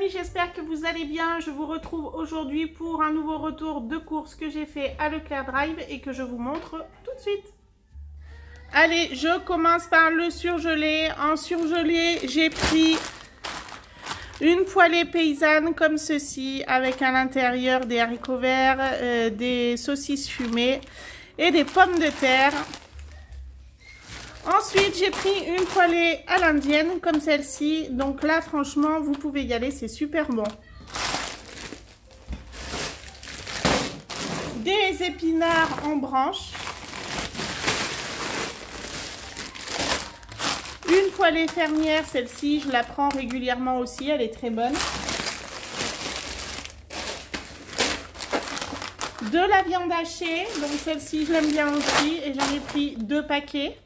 amis, j'espère que vous allez bien. Je vous retrouve aujourd'hui pour un nouveau retour de course que j'ai fait à Leclerc Drive et que je vous montre tout de suite. Allez, je commence par le surgelé. En surgelé, j'ai pris une poêlée paysanne comme ceci, avec à l'intérieur des haricots verts, des saucisses fumées et des pommes de terre. Ensuite, j'ai pris une poêlée à l'indienne comme celle-ci. Donc là, franchement, vous pouvez y aller, c'est super bon. Des épinards en branches. Une poêlée fermière, celle-ci, je la prends régulièrement aussi, elle est très bonne. De la viande hachée, donc celle-ci, je l'aime bien aussi et j'en ai pris 2 paquets.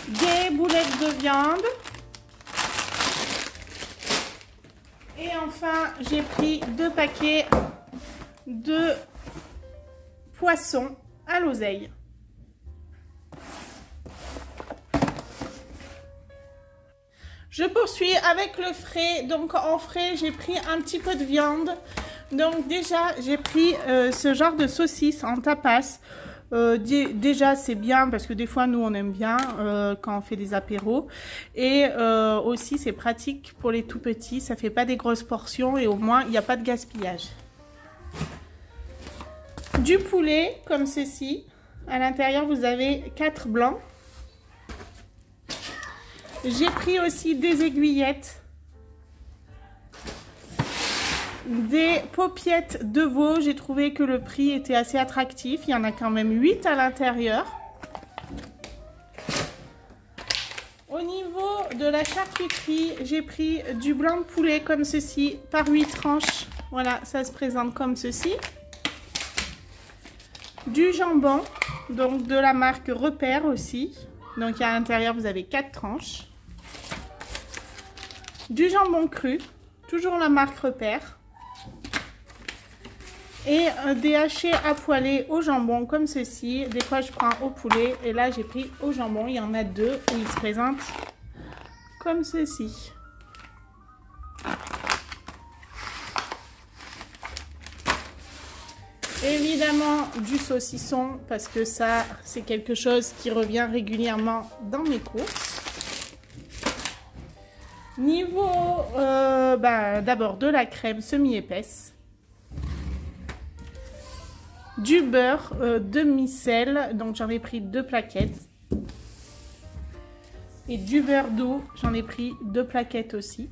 Des boulettes de viande. Et enfin, j'ai pris 2 paquets de poisson à l'oseille. Je poursuis avec le frais. Donc en frais, j'ai pris un petit peu de viande. Donc déjà, j'ai pris ce genre de saucisse en tapas. Déjà c'est bien parce que des fois nous on aime bien quand on fait des apéros et aussi c'est pratique pour les tout petits, ça fait pas des grosses portions et au moins il n'y a pas de gaspillage. Du poulet comme ceci, à l'intérieur vous avez 4 blancs. J'ai pris aussi des aiguillettes, des paupiettes de veau. J'ai trouvé que le prix était assez attractif. Il y en a quand même 8 à l'intérieur. Au niveau de la charcuterie, j'ai pris du blanc de poulet comme ceci par 8 tranches. Voilà, ça se présente comme ceci. Du jambon, donc de la marque Repère aussi. Donc à l'intérieur, vous avez 4 tranches. Du jambon cru, toujours la marque Repère. Et des hachés à poêler au jambon comme ceci. Des fois je prends au poulet et là j'ai pris au jambon. Il y en a 2 et ils se présentent comme ceci. Évidemment du saucisson parce que ça c'est quelque chose qui revient régulièrement dans mes courses. Niveau d'abord de la crème semi-épaisse. Du beurre demi-sel, donc j'en ai pris 2 plaquettes. Et du beurre doux, j'en ai pris 2 plaquettes aussi.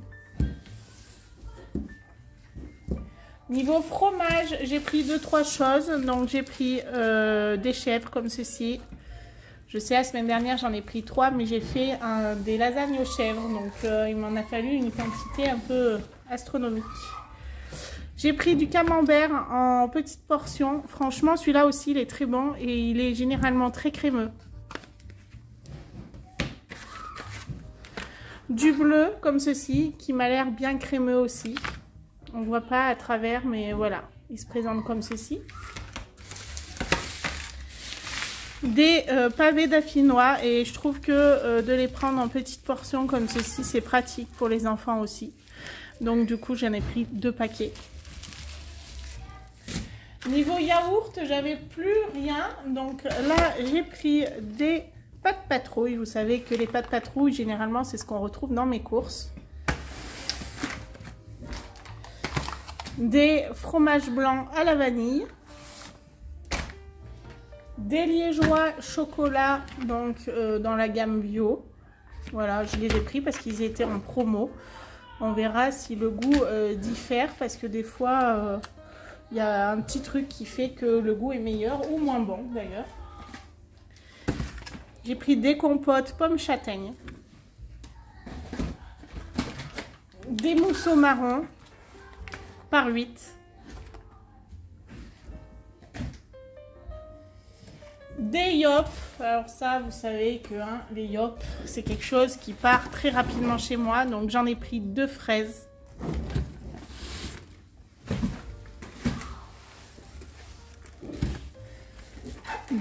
Niveau fromage, j'ai pris 2-3 choses. Donc j'ai pris des chèvres comme ceci. Je sais, la semaine dernière j'en ai pris 3, mais j'ai fait des lasagnes aux chèvres. Donc il m'en a fallu une quantité un peu astronomique. J'ai pris du camembert en petites portions. Franchement, celui-là aussi, il est très bon et il est généralement très crémeux. Du bleu, comme ceci, qui m'a l'air bien crémeux aussi. On ne voit pas à travers, mais voilà, il se présente comme ceci. Des pavés d'affinois et je trouve que de les prendre en petites portions comme ceci, c'est pratique pour les enfants aussi. Donc du coup, j'en ai pris 2 paquets. Niveau yaourt, j'avais plus rien. Donc là, j'ai pris des pâtes patrouille. Vous savez que les pâtes patrouille, généralement, c'est ce qu'on retrouve dans mes courses. Des fromages blancs à la vanille. Des liégeois chocolat, donc dans la gamme bio. Voilà, je les ai pris parce qu'ils étaient en promo. On verra si le goût diffère parce que des fois... il y a un petit truc qui fait que le goût est meilleur ou moins bon d'ailleurs. J'ai pris des compotes pommes châtaignes. Des mousseaux marrons par 8. Des yop. Alors ça, vous savez que les yop, c'est quelque chose qui part très rapidement chez moi. Donc j'en ai pris 2 fraises.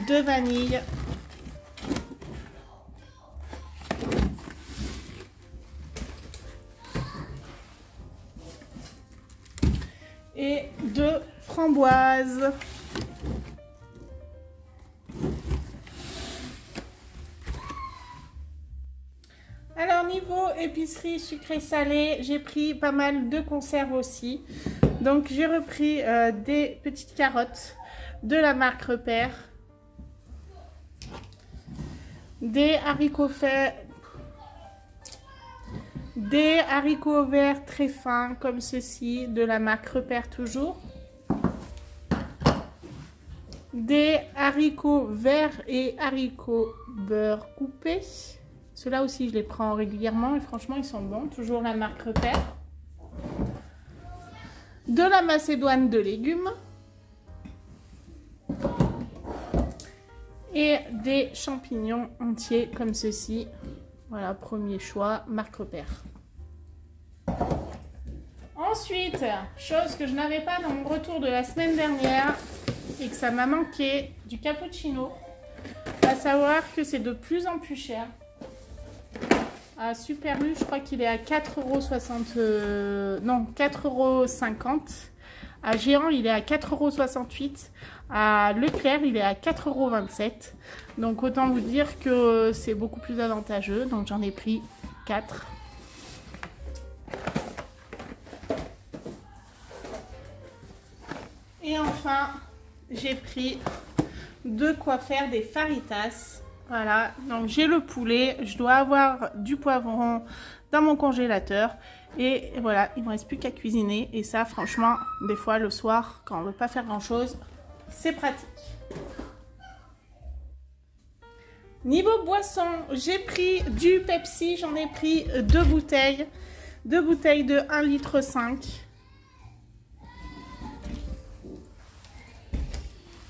De vanille framboise. Alors niveau épicerie sucré salé, j'ai pris pas mal de conserves aussi. Donc j'ai repris des petites carottes de la marque Repère, des haricots verts très fins comme ceci de la marque Repère toujours, des haricots verts et haricots beurre coupés. Ceux-là aussi je les prends régulièrement et franchement ils sont bons, toujours la marque Repère. De la macédoine de légumes et des champignons entiers comme ceci. Voilà, premier choix, marque Repère. Ensuite, chose que je n'avais pas dans mon retour de la semaine dernière et que ça m'a manqué, du cappuccino. À savoir que c'est de plus en plus cher. À Super U, je crois qu'il est à 4,60 €, non, 4,50 €. À Géant, il est à 4,68 €. À Leclerc, il est à 4,27 €. Donc, autant vous dire que c'est beaucoup plus avantageux. Donc, j'en ai pris 4. Et enfin, j'ai pris de quoi faire des faritas. Voilà, donc j'ai le poulet, je dois avoir du poivron dans mon congélateur et voilà, il ne me reste plus qu'à cuisiner et ça franchement, des fois le soir quand on ne veut pas faire grand chose, c'est pratique. Niveau boisson, j'ai pris du Pepsi, j'en ai pris 2 bouteilles de 1,5 litre.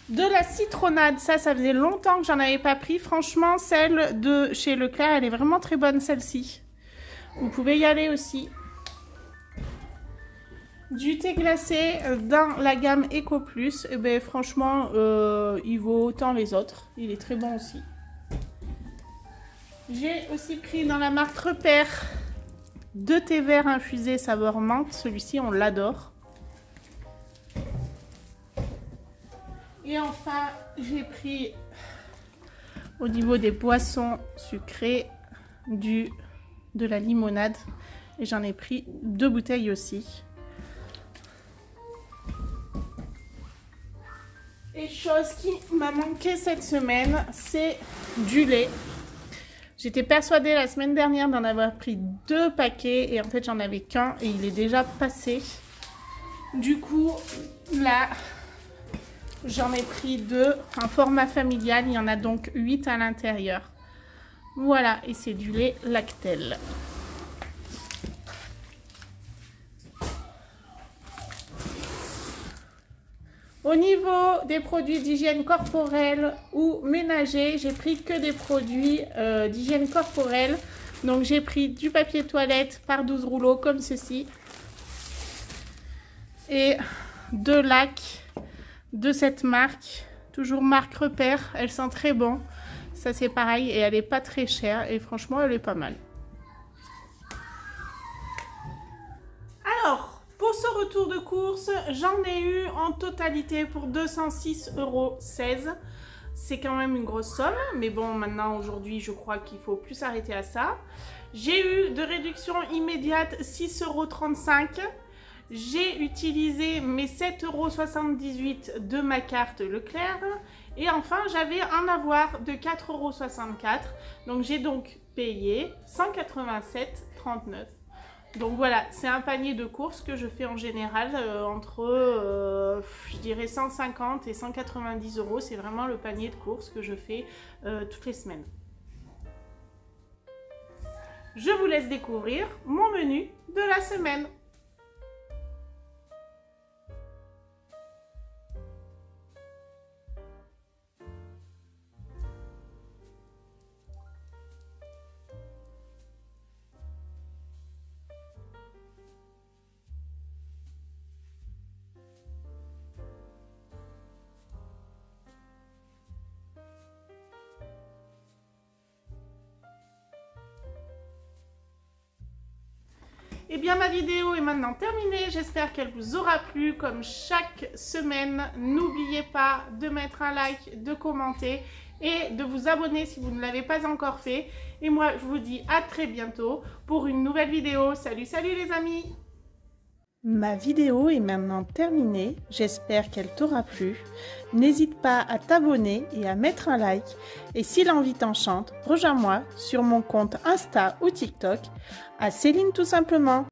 De la citronnade, ça faisait longtemps que j'en avais pas pris. Franchement, celle de chez Leclerc, elle est vraiment très bonne, celle-ci. Vous pouvez y aller aussi. Du thé glacé dans la gamme Eco Plus. Et ben, franchement, il vaut autant les autres. Il est très bon aussi. J'ai aussi pris dans la marque Repère 2 thés verts infusés saveur menthe. Celui-ci, on l'adore. Et enfin, j'ai pris au niveau des boissons sucrées de la limonade. Et j'en ai pris 2 bouteilles aussi. Et chose qui m'a manqué cette semaine, c'est du lait. J'étais persuadée la semaine dernière d'en avoir pris 2 paquets. Et en fait, j'en avais qu'un et il est déjà passé. Du coup, là... j'en ai pris 2, un format familial, il y en a donc 8 à l'intérieur. Voilà, et c'est du lait Lactel. Au niveau des produits d'hygiène corporelle ou ménager, j'ai pris que des produits d'hygiène corporelle. Donc j'ai pris du papier toilette par 12 rouleaux comme ceci. Et 2 lacs de cette marque, toujours marque Repère, elle sent très bon, ça c'est pareil et elle est pas très chère et franchement elle est pas mal. Alors pour ce retour de course, j'en ai eu en totalité pour 206,16 €. C'est quand même une grosse somme, mais bon maintenant aujourd'hui je crois qu'il faut plus s'arrêter à ça. J'ai eu de réduction immédiate 6,35 €. J'ai utilisé mes 7,78 € de ma carte Leclerc. Et enfin, j'avais un avoir de 4,64 €. Donc, j'ai donc payé 187,39 €. Donc, voilà, c'est un panier de courses que je fais en général entre, je dirais, 150 et 190 €. C'est vraiment le panier de courses que je fais toutes les semaines. Je vous laisse découvrir mon menu de la semaine. Eh bien, ma vidéo est maintenant terminée. J'espère qu'elle vous aura plu. Comme chaque semaine, n'oubliez pas de mettre un like, de commenter et de vous abonner si vous ne l'avez pas encore fait. Et moi, je vous dis à très bientôt pour une nouvelle vidéo. Salut, salut les amis! Ma vidéo est maintenant terminée. J'espère qu'elle t'aura plu. N'hésite pas à t'abonner et à mettre un like. Et si l'envie t'enchante, rejoins-moi sur mon compte Insta ou TikTok à Céline tout simplement.